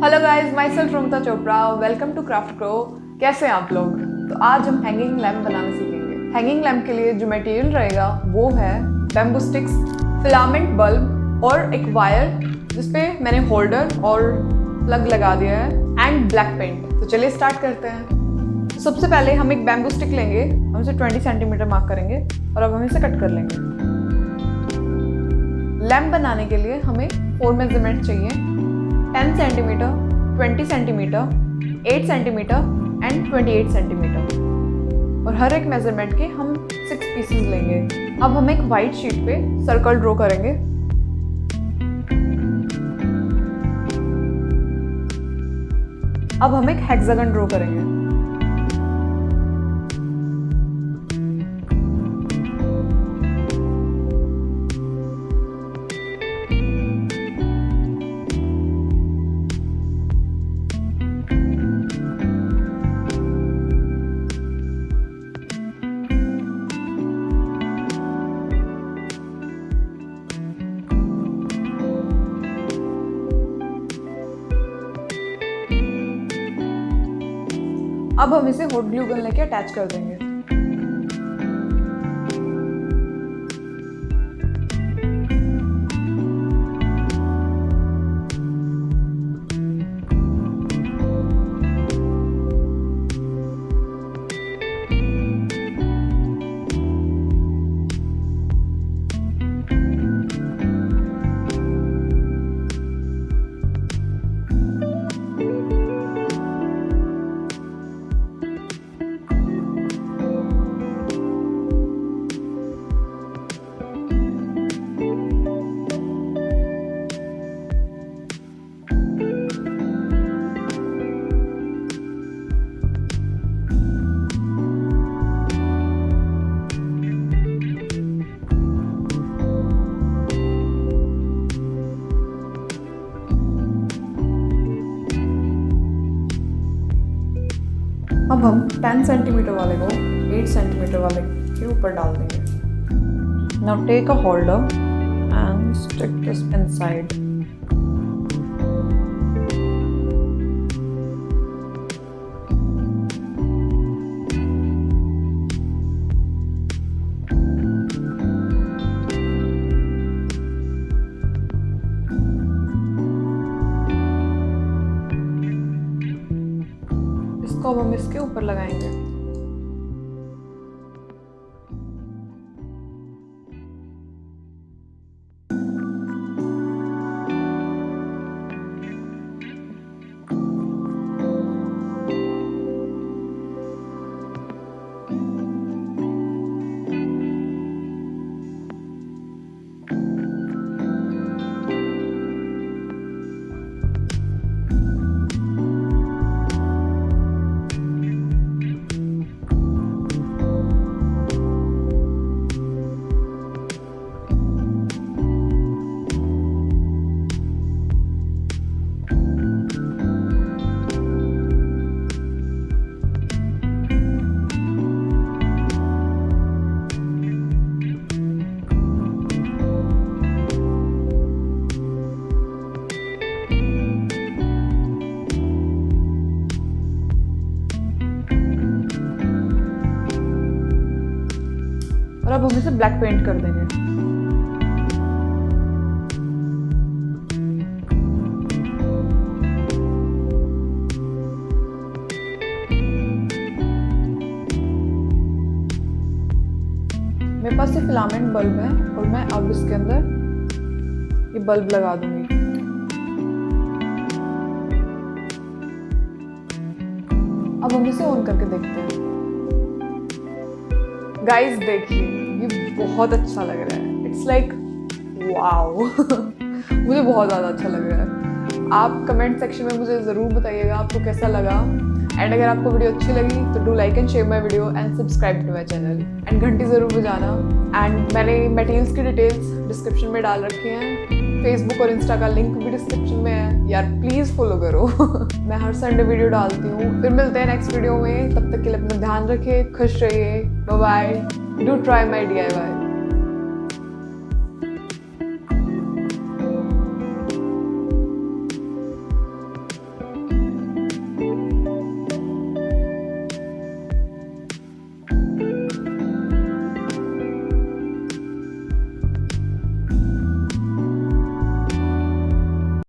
Hello guys, myself Romita Chopra. Welcome to craft crow. कैसे हैं आप लोग? तो आज हम हैंगिंग लैम्प बनाना सीखेंगे। हैंगिंग लैम्प के लिए जो मटेरियल रहेगा वो है बैम्बू स्टिक्स, फिलामेंट बल्ब और एक वायर जिसपे मैंने होल्डर और प्लग लगा दिया है एंड ब्लैक पेंट। तो चलिए स्टार्ट करते हैं। तो सबसे पहले हम एक बैम्बू स्टिक लेंगे, हम इसे 20 सेंटीमीटर मार्क करेंगे और अब हम इसे कट कर लेंगे। लैम्प बनाने के लिए हमें 4 मेजरमेंट चाहिए, 10 centimetre, 20 centimetre, 8 centimetre and 28 centimetre. और हर एक मेजरमेंट के हम 6 पीसेस लेंगे। अब हम एक वाइट शीट पे सर्कल ड्रॉ करेंगे। अब हम एक हेक्सागन ड्रॉ करेंगे। अब हम इसे हॉट ग्लू गन लेके अटैच कर देंगे। अब हम 10 सेंटीमीटर वाले को 8 सेंटीमीटर वाले के ऊपर डाल देंगे। Now take a holder and stick this inside. इसको अब हम इसके ऊपर लगाएंगे। और अब हम इसे ब्लैक पेंट कर देंगे। मेरे पास ये फिलामेंट बल्ब है और मैं अब इसके अंदर ये बल्ब लगा दूंगी। अब हम इसे ऑन करके देखते हैं। गाइस देखिए, ये बहुत अच्छा लग रहा है। It's like wow. मुझे बहुत ज़्यादा अच्छा लग रहा है। आप कमेंट सेक्शन में मुझे ज़रूर बताइएगा आपको कैसा लगा। एंड अगर आपको वीडियो अच्छी लगी तो do like and share my video and subscribe to my channel and घंटी ज़रूर बजाना। एंड मैंने मटेरियल्स की डिटेल्स डिस्क्रिप्शन में डाल रखी हैं। फेसबुक और इंस्टा का लिंक भी डिस्क्रिप्शन में है। यार प्लीज़ फॉलो करो। मैं हर संडे वीडियो डालती हूँ। फिर मिलते हैं नेक्स्ट वीडियो में। तब तक के लिए अपना ध्यान रखिए, खुश रहिए। Bye bye. Do try my DIY।